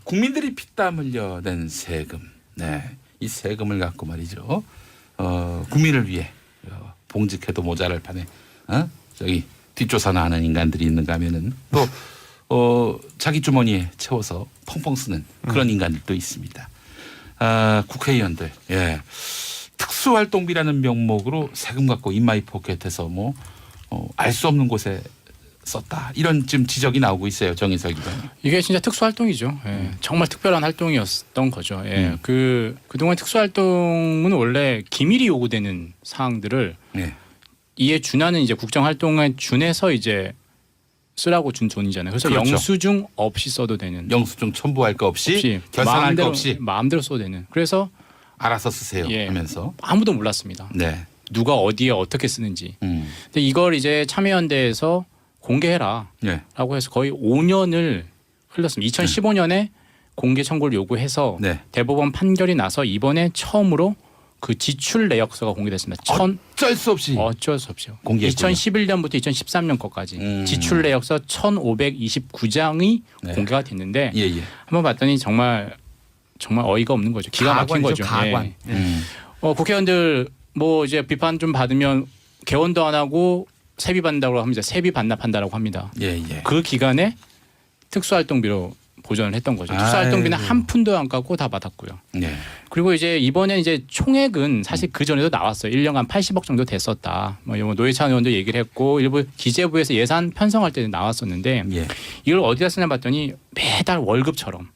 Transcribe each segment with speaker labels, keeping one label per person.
Speaker 1: 국민들이 피땀 흘려 낸 세금, 네, 이 세금을 갖고 말이죠. 국민을 위해 봉직해도 모자랄 판에 저기 뒷조사나 하는 인간들이 있는가 하면은 또 자기 주머니에 채워서 펑펑 쓰는 그런 인간들도 있습니다. 국회의원들, 예, 특수활동비라는 명목으로 세금 갖고 인마이 포켓해서 뭐 알 수 없는 곳에 썼다 이런 지금 지적이 나오고 있어요. 정의석 기자님.
Speaker 2: 이게 진짜 특수활동이죠. 예. 정말 특별한 활동이었던 거죠. 예. 그동안 특수활동은 원래 기밀이 요구되는 사항들을 이에 준하는 이제 국정활동에 준해서 이제 쓰라고 준 돈이잖아요. 그래서
Speaker 1: 그렇죠.
Speaker 2: 영수증 없이 써도 되는.
Speaker 1: 영수증 첨부할 거 없이 결산할 거 없이
Speaker 2: 마음대로 써도 되는. 그래서
Speaker 1: 알아서 쓰세요 하면서
Speaker 2: 아무도 몰랐습니다.
Speaker 1: 네.
Speaker 2: 누가 어디에 어떻게 쓰는지. 근데 이걸 이제 참여연대에서 공개해라라고 해서 거의 5년을 흘렸습니다. 2015년에 공개 청구를 요구해서 대법원 판결이 나서 이번에 처음으로 그 지출 내역서가 공개됐습니다.
Speaker 1: 어쩔 수 없이요.
Speaker 2: 2011년부터 2013년 것까지 지출 내역서 1,529장이 공개가 됐는데 한번 봤더니 정말 어이가 없는 거죠. 기가 막힌 거죠.
Speaker 3: 가관.
Speaker 2: 국회의원들 뭐 이제 비판 좀 받으면 개원도 안 하고 세비 받는다고 합니다. 세비 반납한다라고 합니다. 그 기간에 특수활동비로 보전을 했던 거죠. 특수활동비는 한 푼도 안 깎고 다 받았고요. 그리고 이제 이번에 이제 총액은 사실 그 전에도 나왔어요. 1년간 80억 정도 됐었다. 뭐 노회찬 의원도 얘기를 했고 일부 기재부에서 예산 편성할 때 나왔었는데 이걸 어디다 쓰냐 봤더니 매달 월급처럼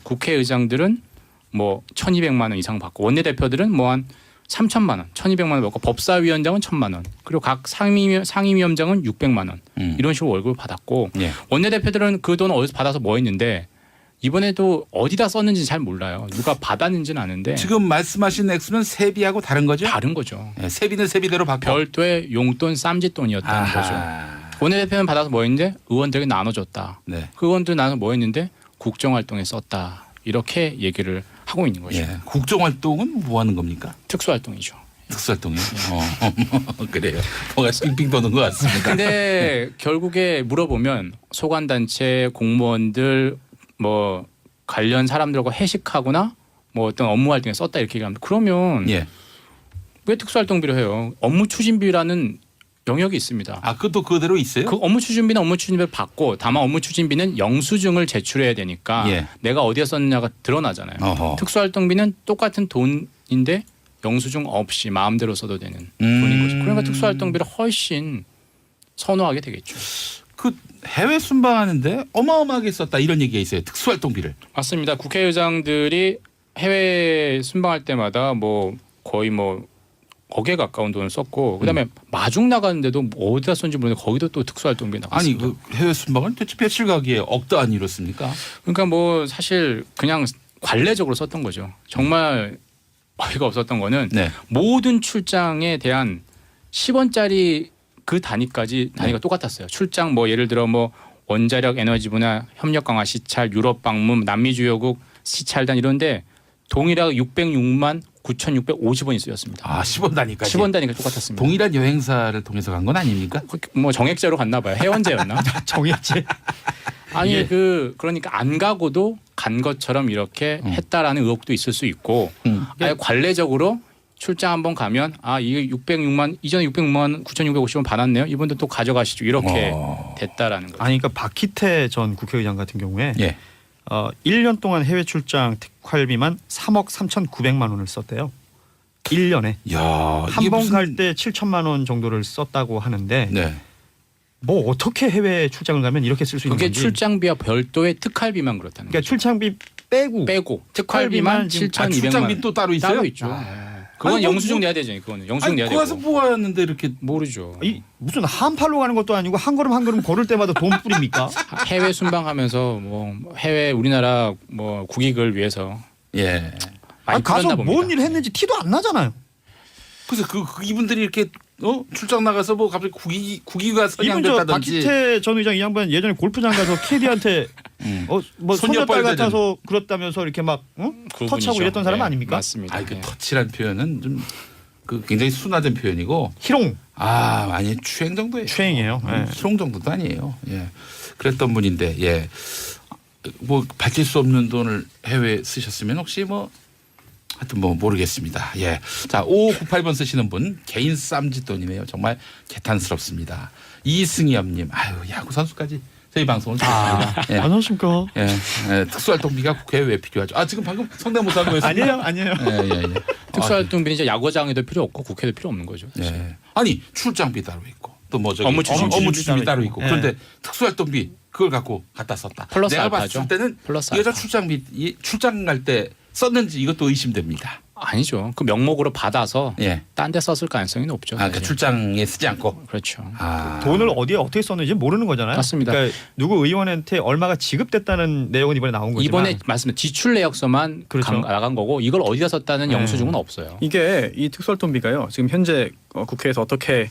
Speaker 2: 국회의장들은 뭐 1,200만 원 이상 받고 원내대표들은 뭐 한 3천만 원, 1,200만 원 받고 법사위원장은 1,000만 원, 그리고 각 상임위원장은 600만 원 이런 식으로 월급을 받았고 원내대표들은 그 돈을 어디서 받아서 뭐 했는데 이번에도 어디다 썼는지 잘 몰라요. 누가 받았는지는 아는데
Speaker 1: 지금 말씀하신 액수는 세비하고 다른 거죠?
Speaker 2: 다른 거죠.
Speaker 1: 세비는 세비대로 받고
Speaker 2: 별도의 용돈 쌈짓돈이었다는 거죠. 원내대표는 받아서 뭐 했는데 의원들에게 나눠줬다. 그 의원들 나눠 뭐 했는데 국정활동에 썼다. 이렇게 얘기를 하고 있는 거죠.
Speaker 1: 국정활동은 뭐 하는 겁니까?
Speaker 2: 특수활동이죠.
Speaker 1: 특수활동이요? 그래요. 뭐가 빙빙 도는 것 같습니다.
Speaker 2: 근데 결국에 물어보면 소관단체 공무원들 뭐 관련 사람들과 회식하거나 뭐 어떤 업무 활동에 썼다 이렇게 얘기합니다. 그러면 왜 특수활동비로 해요? 업무 추진비라는 영역이 있습니다.
Speaker 1: 그것도 그대로 있어요?
Speaker 2: 그 업무 추진비는 업무 추진비를 받고 다만 업무 추진비는 영수증을 제출해야 되니까 내가 어디에 썼느냐가 드러나잖아요. 특수활동비는 똑같은 돈인데 영수증 없이 마음대로 써도 되는 돈인 거죠. 그러니까 특수활동비를 훨씬 선호하게 되겠죠.
Speaker 1: 그 해외 순방하는데 어마어마하게 썼다 이런 얘기가 있어요. 특수활동비를.
Speaker 2: 맞습니다. 국회의장들이 해외 순방할 때마다 뭐 거의 뭐 억에 가까운 돈을 썼고 그다음에 마중 나가는데도 어디다 썼는지 모르는데 거기도 또 특수활동비 나갔습니다.
Speaker 1: 아니 그 해외 순방은 대체 며칠 가기에 억도 안 이뤘습니까?
Speaker 2: 그러니까 뭐 사실 그냥 관례적으로 썼던 거죠. 정말 어이가 없었던 거는 모든 출장에 대한 10원짜리 그 단위가 똑같았어요. 출장 뭐 예를 들어 뭐 원자력 에너지 분야 협력 강화 시찰, 유럽 방문, 남미 주요국 시찰단 이런데 동일하게 606만 9,650원이 쓰였습니다.
Speaker 1: 10원 단위까지.
Speaker 2: 10원 단위가 똑같았습니다.
Speaker 1: 동일한 여행사를 통해서 간 건 아닙니까?
Speaker 2: 뭐 정액제로 갔나 봐요. 해원제였나?
Speaker 3: 정액제.
Speaker 2: 아니 그러니까 안 가고도 간 것처럼 이렇게 했다라는 의혹도 있을 수 있고 아예 관례적으로 출장 한번 가면 이게 606만 이전에 606만 9,650원 받았네요. 이분도 또 가져가시죠. 이렇게 됐다라는 거죠.
Speaker 3: 그러니까 박희태 전 국회의장 같은 경우에 1년 동안 해외 출장 특활비만 3억 3,900만 원을 썼대요. 1년에. 한 번 갈 때 7천만 원 정도를 썼다고 하는데 뭐 어떻게 해외 출장을 가면 이렇게 쓸 수 있는 건지.
Speaker 2: 그게 출장비와 별도의 특활비만 그렇다는
Speaker 3: 거죠. 그러니까 출장비 빼고
Speaker 2: 특활비만 7,200만
Speaker 1: 출장비 또 따로 있어요?
Speaker 2: 따로 있죠. 그건 영수증 내야 되죠. 그거는 영수증 내야 되고.
Speaker 1: 가서 모았는데 이렇게
Speaker 2: 모르죠.
Speaker 3: 무슨 한팔로 가는 것도 아니고 한 걸음 한 걸음 걸을 때마다 돈 뿌립니까?
Speaker 2: 해외 순방하면서 뭐 해외 우리나라 뭐 국익을 위해서
Speaker 3: 가서 뭔 일 했는지 티도 안 나잖아요.
Speaker 1: 그래서 그 이분들이 이렇게 출장 나가서 뭐 갑자기 국위가 선양됐다든지.
Speaker 3: 박희태 전 의장 이 양반 예전에 골프장 가서 캐디한테 뭐 손녀딸 같아서 그렇다면서 이렇게 막 터치하고 이랬던 사람 아닙니까?
Speaker 2: 맞습니다.
Speaker 1: 그 터치란 표현은 좀 굉장히 순화된 표현이고
Speaker 3: 희롱.
Speaker 1: 아니 추행 정도예요.
Speaker 3: 추행이에요.
Speaker 1: 희롱 정도도 아니에요. 그랬던 분인데 뭐 밝힐 수 없는 돈을 해외에 쓰셨으면 혹시 뭐 하여튼 뭐 모르겠습니다. 예. 자, 5598번 쓰시는 분 개인 쌈짓돈이네요. 정말 개탄스럽습니다. 이승엽님, 아유 야구 선수까지 저희 방송을 듣습니다. 예.
Speaker 3: 안녕하십니까?
Speaker 1: 예. 예. 특수활동비가 국회에 왜 필요하죠? 아 지금 방금 성대모사 하는 거였어요?
Speaker 3: 아니에요.
Speaker 2: 예. 특수활동비는 이제 야구장에도 필요 없고 국회도 필요 없는 거죠.
Speaker 1: 예. 아니 출장비 따로 있고 또 뭐 저기
Speaker 2: 업무
Speaker 1: 추진비 따로 있고
Speaker 3: 예.
Speaker 1: 그런데 특수활동비 그걸 갖고 갖다 썼다.
Speaker 2: 플러스
Speaker 1: 내가
Speaker 2: 알파죠.
Speaker 1: 봤을 때는
Speaker 2: 플러스
Speaker 1: 여자
Speaker 2: 알파.
Speaker 1: 출장비 출장 갈 때 썼는지 이것도 의심됩니다.
Speaker 2: 아니죠. 그 명목으로 받아서
Speaker 1: 예.
Speaker 2: 딴 데 썼을 가능성이 높죠.
Speaker 1: 아, 그러니까
Speaker 2: 사실.
Speaker 1: 출장에 쓰지 않고.
Speaker 2: 그렇죠.
Speaker 1: 아.
Speaker 3: 돈을 어디에 어떻게 썼는지 모르는 거잖아요.
Speaker 2: 맞습니다.
Speaker 3: 그러니까 누구 의원한테 얼마가 지급됐다는 내용은 이번에 나온 거지만
Speaker 2: 이번에 말씀드린 지출 내역서만
Speaker 3: 그렇죠.
Speaker 2: 나간 거고 이걸 어디다 썼다는
Speaker 3: 네.
Speaker 2: 영수증은 없어요.
Speaker 4: 이게 이 특수활동비가요. 지금 현재 국회에서 어떻게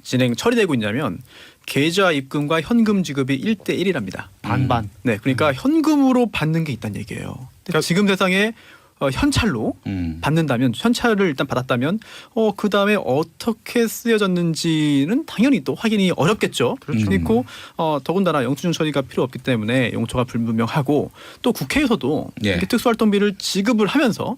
Speaker 4: 진행 처리되고 있냐면 계좌 입금과 현금 지급이 1대1이랍니다.
Speaker 3: 반반.
Speaker 4: 네, 그러니까 현금으로 받는 게 있다는 얘기예요. 그러니까 지금 세상에 현찰로 받는다면 현찰을 일단 받았다면 그 다음에 어떻게 쓰여졌는지는 당연히 또 확인이 어렵겠죠. 그렇고 더군다나 영수증 처리가 필요 없기 때문에 용처가 불분명하고 또 국회에서도
Speaker 1: 예.
Speaker 4: 이렇게 특수활동비를 지급을 하면서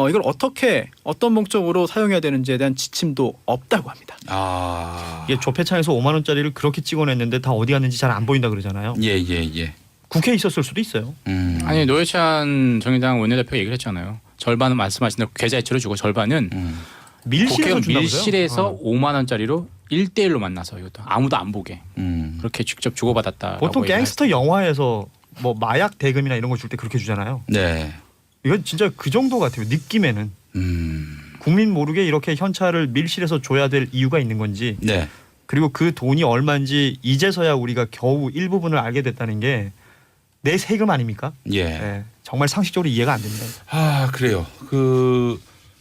Speaker 4: 이걸 어떻게 어떤 목적으로 사용해야 되는지에 대한 지침도 없다고 합니다.
Speaker 1: 아.
Speaker 3: 이게 조폐창에서 5만 원짜리를 그렇게 찍어냈는데 다 어디 갔는지 잘 안 보인다 그러잖아요.
Speaker 1: 예.
Speaker 3: 국회에 있었을 수도 있어요.
Speaker 2: 아니 노회찬 정의당 원내대표 얘기를 했잖아요. 절반은 말씀하신 대로 계좌 이체로 주고 절반은
Speaker 3: 밀실에서
Speaker 2: 국회의원
Speaker 3: 준다고요?
Speaker 2: 밀실에서 5만 원짜리로 1대1로 만나서 이것도 아무도 안 보게 그렇게 직접 주고받았다.
Speaker 3: 보통 갱스터 영화에서 뭐 마약 대금이나 이런 거 줄 때 그렇게 주잖아요.
Speaker 1: 네.
Speaker 3: 이건 진짜 그 정도 같아요. 느낌에는 국민 모르게 이렇게 현찰을 밀실에서 줘야 될 이유가 있는 건지.
Speaker 1: 네.
Speaker 3: 그리고 그 돈이 얼마인지 이제서야 우리가 겨우 일부분을 알게 됐다는 게 내 세금 아닙니까?
Speaker 1: 예.
Speaker 3: 네, 정말 상식적으로 이해가 안 됩니다.
Speaker 1: 아, 그래요. 그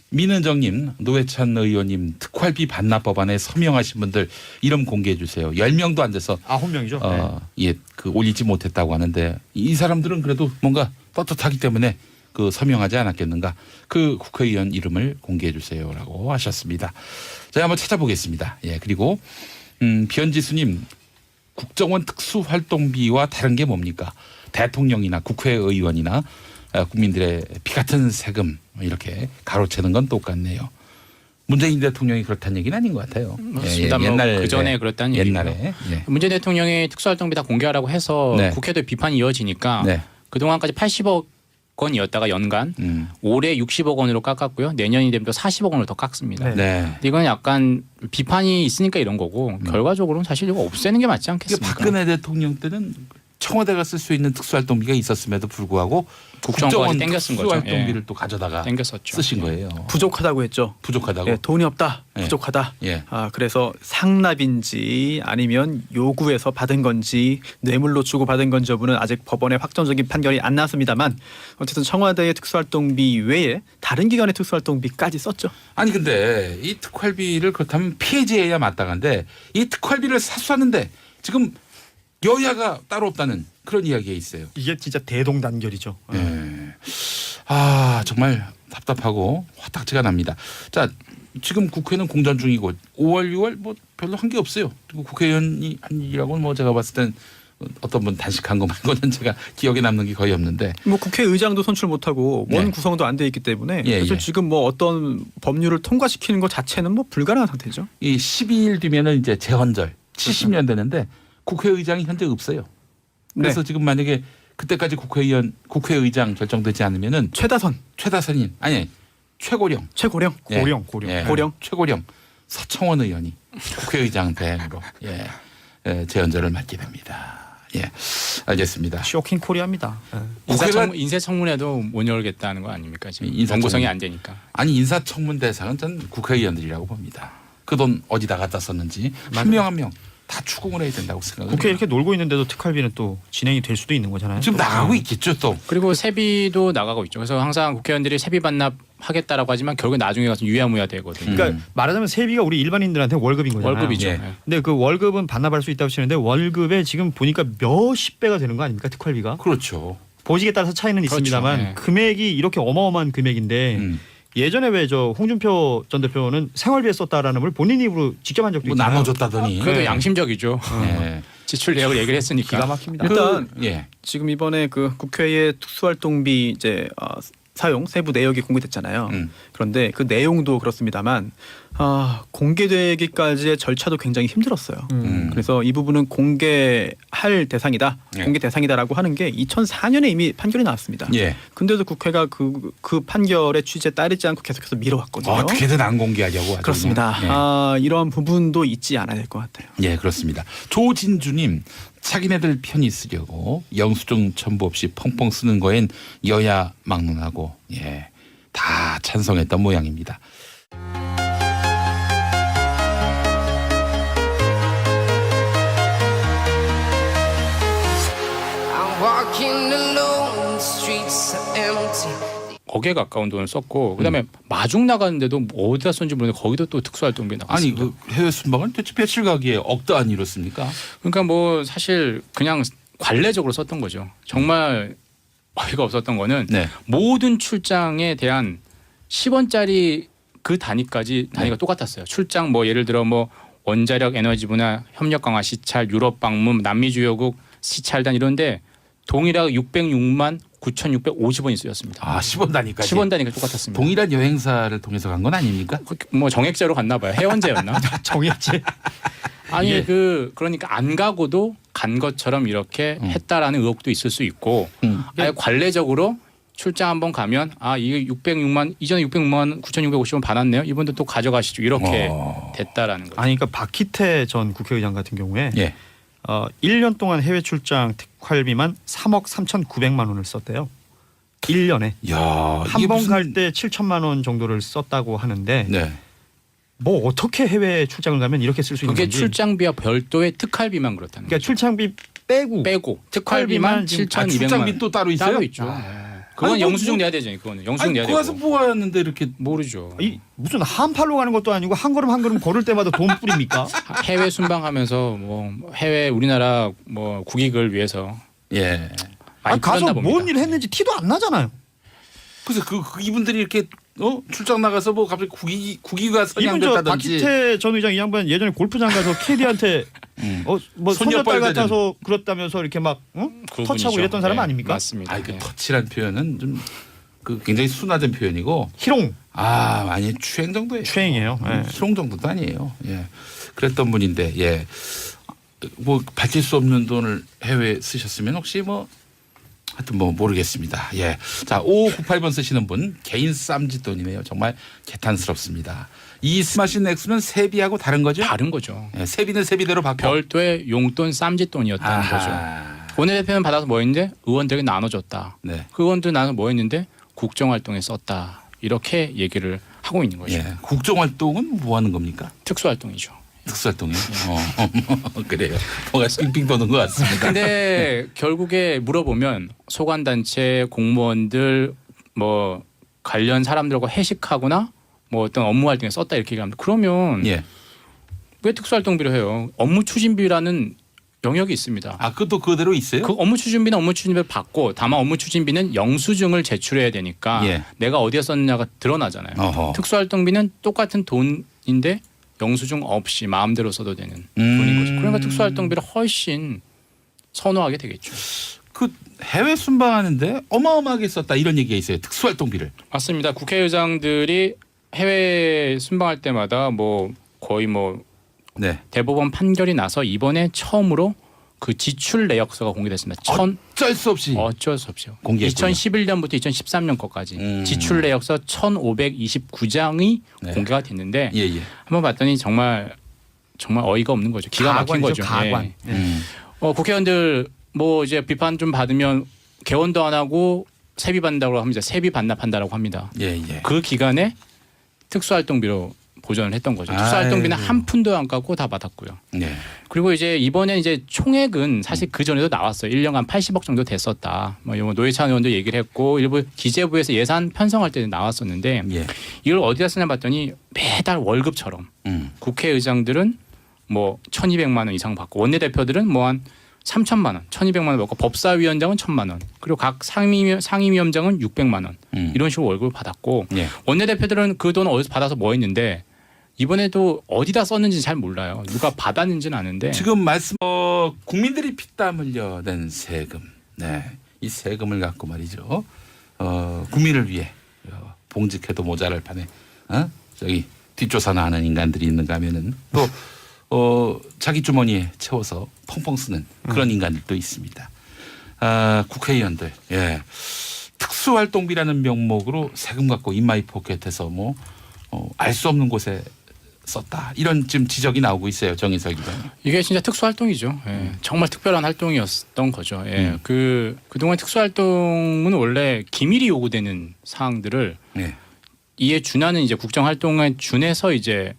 Speaker 1: 민은정님, 노회찬 의원님 특활비 반납 법안에 서명하신 분들 이름 공개해 주세요. 10명도 안 돼서
Speaker 3: 9명이죠.
Speaker 1: 예, 그 올리지 못했다고 하는데 이 사람들은 그래도 뭔가 떳떳하기 때문에 그 서명하지 않았겠는가? 그 국회의원 이름을 공개해 주세요라고 하셨습니다. 제가 한번 찾아보겠습니다. 예, 그리고 변지수님 국정원 특수활동비와 다른 게 뭡니까? 대통령이나 국회의원이나 국민들의 피 같은 세금 이렇게 가로채는 건 똑같네요. 문재인 대통령이 그렇다는 얘기는 아닌 것 같아요.
Speaker 2: 맞습니다. 옛날 그 전에 그랬다는 얘기죠.
Speaker 1: 옛날에
Speaker 2: 문재인 대통령이 특수활동비 다 공개하라고 해서
Speaker 1: 네.
Speaker 2: 국회도 비판이 이어지니까
Speaker 1: 네.
Speaker 2: 그동안까지 80억 원이었다가 연간 올해 60억 원으로 깎았고요. 내년이 되면 또 40억 원을 더 깎습니다.
Speaker 3: 네.
Speaker 1: 네.
Speaker 2: 근데 이건 약간 비판이 있으니까 이런 거고 결과적으로는 사실 이거 없애는 게 맞지
Speaker 1: 이게
Speaker 2: 않겠습니까?
Speaker 1: 박근혜 대통령 때는 청와대가 쓸 수 있는 특수활동비가 있었음에도 불구하고
Speaker 2: 국정원까지 땡겨 쓴 거죠.
Speaker 1: 특수활동비를
Speaker 2: 예.
Speaker 1: 또 가져다가
Speaker 2: 땡겼었죠.
Speaker 1: 쓰신 거예요.
Speaker 4: 부족하다고 했죠.
Speaker 1: 부족하다고.
Speaker 4: 예, 돈이 없다.
Speaker 1: 예.
Speaker 4: 부족하다.
Speaker 1: 예.
Speaker 4: 그래서 상납인지 아니면 요구해서 받은 건지 뇌물로 주고 받은 건지 여부는 아직 법원의 확정적인 판결이 안 나왔습니다만 어쨌든 청와대의 특수활동비 외에 다른 기관의 특수활동비까지 썼죠.
Speaker 1: 아니 근데 이 특활비를 그렇다면 피해자해야 마땅한데 이 특활비를 사수하는데 지금 여야가 따로 없다는 그런 이야기가 있어요.
Speaker 3: 이게 진짜 대동단결이죠.
Speaker 1: 네. 아 정말 답답하고 화딱지가 납니다. 자 지금 국회는 공전 중이고 5월 6월 뭐 별로 한 게 없어요. 그리고 국회의원이 한 일이라고는 뭐 제가 봤을 땐 어떤 분 단식한 거 말고는 제가 기억에 남는 게 거의 없는데.
Speaker 4: 뭐 국회의장도 선출 못하고 원
Speaker 1: 네.
Speaker 4: 구성도 안 돼 있기 때문에
Speaker 1: 예,
Speaker 4: 사실
Speaker 1: 예.
Speaker 4: 지금 뭐 어떤 법률을 통과시키는 것 자체는 뭐 불가능한 상태죠.
Speaker 1: 이 12일 뒤면은 이제 재헌절 70년 되는데 국회의장이 현재 없어요. 그래서
Speaker 4: 네.
Speaker 1: 지금 만약에 그때까지 국회의장 결정되지 않으면은 최다선인 아니 최고령
Speaker 4: 최고령
Speaker 1: 예.
Speaker 3: 고령.
Speaker 1: 예.
Speaker 4: 고령.
Speaker 1: 최고령 서청원 의원이 국회의장 대행으로 재헌절을 맡게 됩니다. 예, 알겠습니다.
Speaker 3: 쇼킹 코리아입니다.
Speaker 2: 인사청문회도 못 열겠다는 거 아닙니까? 지금
Speaker 1: 인사청문-
Speaker 2: 정보성이 안 되니까.
Speaker 1: 아니 인사청문 대상은 전 국회의원들이라고 봅니다. 그 돈 어디다 갖다 썼는지 한 명 한 명 다 추궁을 해야 된다고 생각합니다.
Speaker 3: 국회 이렇게 놀고 있는데도 특활비는 또 진행이 될 수도 있는 거잖아요.
Speaker 1: 지금 나가고 있겠죠 또.
Speaker 2: 그리고 세비도 나가고 있죠. 그래서 항상 국회의원들이 세비 반납하겠다라고 하지만 결국 나중에 가서 유야무야 되거든요.
Speaker 3: 그러니까 말하자면 세비가 우리 일반인들한테 월급인 거잖아요.
Speaker 2: 월급이죠.
Speaker 1: 예.
Speaker 2: 네.
Speaker 3: 근데 그 월급은 반납할 수 있다고 치는데 월급에 지금 보니까 몇십 배가 되는 거 아닙니까 특활비가?
Speaker 1: 그렇죠.
Speaker 3: 보직에 따라서 차이는
Speaker 2: 그렇죠.
Speaker 3: 있습니다만
Speaker 2: 네.
Speaker 3: 금액이 이렇게 어마어마한 금액인데 예전에 왜 저 홍준표 전 대표는 생활비에 썼다라는 걸 본인 입으로 직접 한 적도
Speaker 1: 뭐
Speaker 3: 있잖아요.
Speaker 1: 나눠줬다더니.
Speaker 2: 그래도
Speaker 3: 네.
Speaker 2: 양심적이죠.
Speaker 1: 예.
Speaker 2: 지출 내역을 얘기를 했으니까.
Speaker 3: 기가 막힙니다.
Speaker 4: 일단
Speaker 1: 예.
Speaker 4: 지금 이번에 그 국회의 특수활동비 이제 사용 세부 내역이 공개됐잖아요. 그런데 그 내용도 그렇습니다만 공개되기까지의 절차도 굉장히 힘들었어요. 그래서 이 부분은 공개할 대상이다,
Speaker 1: 예.
Speaker 4: 공개 대상이다라고 하는 게 2004년에 이미 판결이 나왔습니다.
Speaker 1: 예.
Speaker 4: 근데도 국회가 그 판결의 취지에 따르지 않고 계속해서 미뤄왔거든요.
Speaker 1: 어떻게든 안 공개하려고 하죠.
Speaker 4: 그렇습니다.
Speaker 1: 예.
Speaker 4: 이런 부분도 있지 않아야 될 것 같아요.
Speaker 1: 예, 그렇습니다. 조진주님, 자기네들 편히 쓰려고 영수증 첨부 없이 펑펑 쓰는 거엔 여야 막론하고 예, 다 찬성했던 모양입니다.
Speaker 2: 억에 가까운 돈을 썼고 그다음에 마중 나갔는데도 뭐 어디다 썼는지 모르는데 거기도 또 특수활동비
Speaker 1: 아니
Speaker 2: 나갔습니다.
Speaker 1: 그 해외 순방은 대체 며칠 가기에 억도 안 이뤘습니까?
Speaker 2: 그러니까 뭐 사실 그냥 관례적으로 썼던 거죠. 정말 어이가 없었던 거는
Speaker 1: 네.
Speaker 2: 모든 출장에 대한 10원짜리 그 단위가 똑같았어요. 출장 뭐 예를 들어 뭐 원자력 에너지 분야 협력 강화 시찰, 유럽 방문, 남미 주요국 시찰단 이런데 동일하게 606만 9,650원이 쓰였습니다.
Speaker 1: 10원 단위까지.
Speaker 2: 10원 단위가 똑같았습니다.
Speaker 1: 동일한 여행사를 통해서 간 건 아닙니까?
Speaker 2: 뭐 정액제로 갔나 봐요. 회원제였나?
Speaker 3: 정액제.
Speaker 2: 아니
Speaker 3: 예.
Speaker 2: 그러니까 안 가고도 간 것처럼 이렇게 했다라는 의혹도 있을 수 있고 아예 관례적으로 출장 한번 가면 이게 606만 이전에 606만 9,650원 받았네요. 이분도 또 가져가시죠. 이렇게 됐다라는 거죠.
Speaker 3: 아니 그러니까 박희태 전 국회의장 같은 경우에
Speaker 1: 예.
Speaker 3: 1년 동안 해외 출장 특활비만 3억 3,900만 원을 썼대요. 1년에.
Speaker 1: 야,
Speaker 3: 한 번 갈 때 7천만 원 정도를 썼다고 하는데
Speaker 1: 네.
Speaker 3: 뭐 어떻게 해외 출장을 가면 이렇게 쓸 수 있는
Speaker 2: 그게
Speaker 3: 건지.
Speaker 2: 출장비와 별도의 특활비만 그렇다는
Speaker 3: 그러니까
Speaker 2: 거죠.
Speaker 3: 출장비 빼고
Speaker 2: 특활비만
Speaker 3: 지금
Speaker 2: 7,200만
Speaker 1: 출장비 또 따로 있어요?
Speaker 2: 따로 있죠. 그건
Speaker 1: 아니,
Speaker 2: 영수증
Speaker 1: 뭐,
Speaker 2: 내야 되죠. 그거는 영수증
Speaker 1: 아니
Speaker 2: 내야
Speaker 1: 그 가서
Speaker 2: 되고.
Speaker 1: 뽑았는데 이렇게
Speaker 2: 모르죠.
Speaker 3: 무슨 한팔로 가는 것도 아니고 한 걸음 한 걸음 걸을 때마다 돈 뿌립니까?
Speaker 2: 해외 순방하면서 뭐 해외 우리나라 뭐 국익을 위해서
Speaker 1: 예.
Speaker 2: 많이
Speaker 3: 가서
Speaker 2: 풀었나 봅니다.
Speaker 3: 뭔 일 했는지 티도 안 나잖아요.
Speaker 1: 그래서 그 이분들이 이렇게 출장 나가서 뭐 갑자기 국위가
Speaker 3: 이분 저
Speaker 1: 선양됐다든지
Speaker 3: 박희태 전 의장 이 양반 예전에 골프장 가서 캐디한테 뭐 손녀딸
Speaker 1: 손녀딸
Speaker 3: 같아서 그렇다면서 이렇게 막
Speaker 2: 그분이죠.
Speaker 3: 터치하고 이랬던 사람
Speaker 2: 네,
Speaker 3: 아닙니까?
Speaker 2: 맞습니다.
Speaker 1: 그
Speaker 2: 네.
Speaker 1: 터치란 표현은 좀 굉장히 순화된 표현이고
Speaker 3: 희롱
Speaker 1: 많이 추행 정도예요.
Speaker 3: 추행이에요. 예.
Speaker 1: 희롱 정도도 아니에요. 예. 그랬던 분인데 예. 뭐 밝힐 수 없는 돈을 해외에 쓰셨으면 혹시 뭐 하여튼 뭐 모르겠습니다. 예. 자, 5598번 쓰시는 분 개인 쌈짓돈이네요. 정말 개탄스럽습니다. 이 쓰마신 액수는 세비하고 다른 거죠?
Speaker 2: 다른 거죠.
Speaker 1: 예, 세비는 세비대로 받고
Speaker 2: 별도의 용돈 쌈짓돈이었다는 거죠. 원내대표는 받아서 뭐 했는데 의원들에게 나눠줬다.
Speaker 1: 네.
Speaker 2: 그 의원들 나눠 뭐 했는데 국정활동에 썼다. 이렇게 얘기를 하고 있는 거죠.
Speaker 1: 예. 국정활동은 뭐 하는 겁니까?
Speaker 2: 특수활동이죠.
Speaker 1: 특수활동이요? 그래요. 뭐가 빙빙 도는 것 같습니다.
Speaker 2: 근데 결국에 물어보면 소관단체 공무원들 뭐 관련 사람들과 회식하거나 뭐 어떤 업무 활동에 썼다 이렇게 얘기합니다. 그러면
Speaker 1: 예.
Speaker 2: 왜 특수활동비로 해요? 업무 추진비라는 영역이 있습니다.
Speaker 1: 그것도 그대로 있어요?
Speaker 2: 그 업무 추진비는 업무 추진비를 받고 다만 업무 추진비는 영수증을 제출해야 되니까
Speaker 1: 예.
Speaker 2: 내가 어디에 썼느냐가 드러나잖아요.
Speaker 1: 어허.
Speaker 2: 특수활동비는 똑같은 돈인데 영수증 없이 마음대로 써도 되는 돈인 거죠. 그러니까 특수활동비를 훨씬 선호하게 되겠죠.
Speaker 1: 그 해외 순방하는데 어마어마하게 썼다 이런 얘기가 있어요. 특수활동비를.
Speaker 2: 맞습니다. 국회의장들이 해외 순방할 때마다 뭐 거의 뭐
Speaker 1: 네.
Speaker 2: 대법원 판결이 나서 이번에 처음으로 그 지출 내역서가 공개됐습니다.
Speaker 1: 어쩔 수 없이.
Speaker 2: 어쩔 수 없죠.
Speaker 1: 공개했군요.
Speaker 2: 2011년부터 2013년 것까지 지출 내역서 1,529장이
Speaker 1: 네.
Speaker 2: 공개가 됐는데
Speaker 1: 예, 예.
Speaker 2: 한번 봤더니 정말 어이가 없는 거죠. 기가 막힌 거죠.
Speaker 3: 가관.
Speaker 2: 예. 국회의원들 뭐 이제 비판 좀 받으면 개원도 안 하고 세비 받는다고 합니다. 세비 반납한다라고 합니다.
Speaker 1: 예, 예.
Speaker 2: 그 기간에 특수활동비로 보전을 했던 거죠. 특수활동비는 한 푼도 안 깎고 다 받았고요.
Speaker 1: 네.
Speaker 2: 그리고 이번에 이제 총액은 사실 그 전에도 나왔어요. 1년간 80억 정도 됐었다. 뭐 노회찬 의원도 얘기를 했고 일부 기재부에서 예산 편성할 때 나왔었는데
Speaker 1: 예.
Speaker 2: 이걸 어디다 쓰냐 봤더니 매달 월급처럼 국회의장들은 뭐 1,200만 원 이상 받고 원내대표들은 뭐 한 3천만 원, 1,200만 원 받고 법사위원장은 1,000만 원, 그리고 각 상임위원장은 600만 원 이런 식으로 월급을 받았고
Speaker 1: 예.
Speaker 2: 원내대표들은 그 돈을 어디서 받아서 뭐 했는데 이번에도 어디다 썼는지 잘 몰라요. 누가 받았는지는 아는데
Speaker 1: 지금 말씀 국민들이 피땀 흘려 낸 세금, 네, 이 세금을 갖고 말이죠. 국민을 위해 봉직해도 모자랄 판에 저기 뒷조사나 하는 인간들이 있는가 하면은 또 자기 주머니에 채워서 펑펑 쓰는 그런 인간들도 있습니다. 국회의원들, 예. 특수활동비라는 명목으로 세금 갖고 인마이 포켓해서 뭐 알 수 없는 곳에 썼다, 이런 지금 지적이 나오고 있어요, 정인석 기자님.
Speaker 2: 이게 진짜 특수활동이죠. 예. 정말 특별한 활동이었던 거죠. 예. 그동안 특수활동은 원래 기밀이 요구되는 사항들을
Speaker 1: 네.
Speaker 2: 이에 준하는 이제 국정활동에 준해서 이제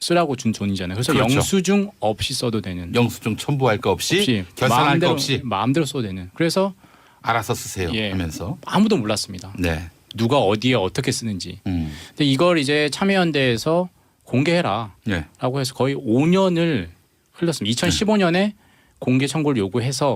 Speaker 2: 쓰라고 준 돈이잖아요. 그래서
Speaker 1: 그렇죠.
Speaker 2: 영수증 없이 써도 되는.
Speaker 1: 영수증 첨부할 거 없이 결산할 거 없이
Speaker 2: 마음대로 써도 되는. 그래서
Speaker 1: 알아서 쓰세요,
Speaker 2: 예,
Speaker 1: 하면서
Speaker 2: 아무도 몰랐습니다.
Speaker 1: 네.
Speaker 2: 누가 어디에 어떻게 쓰는지. 근데 이걸 이제 참여연대에서 공개해라
Speaker 1: 네.
Speaker 2: 라고 해서 거의 5년을 흘렸습니다. 2015년에 공개 청구를 요구해서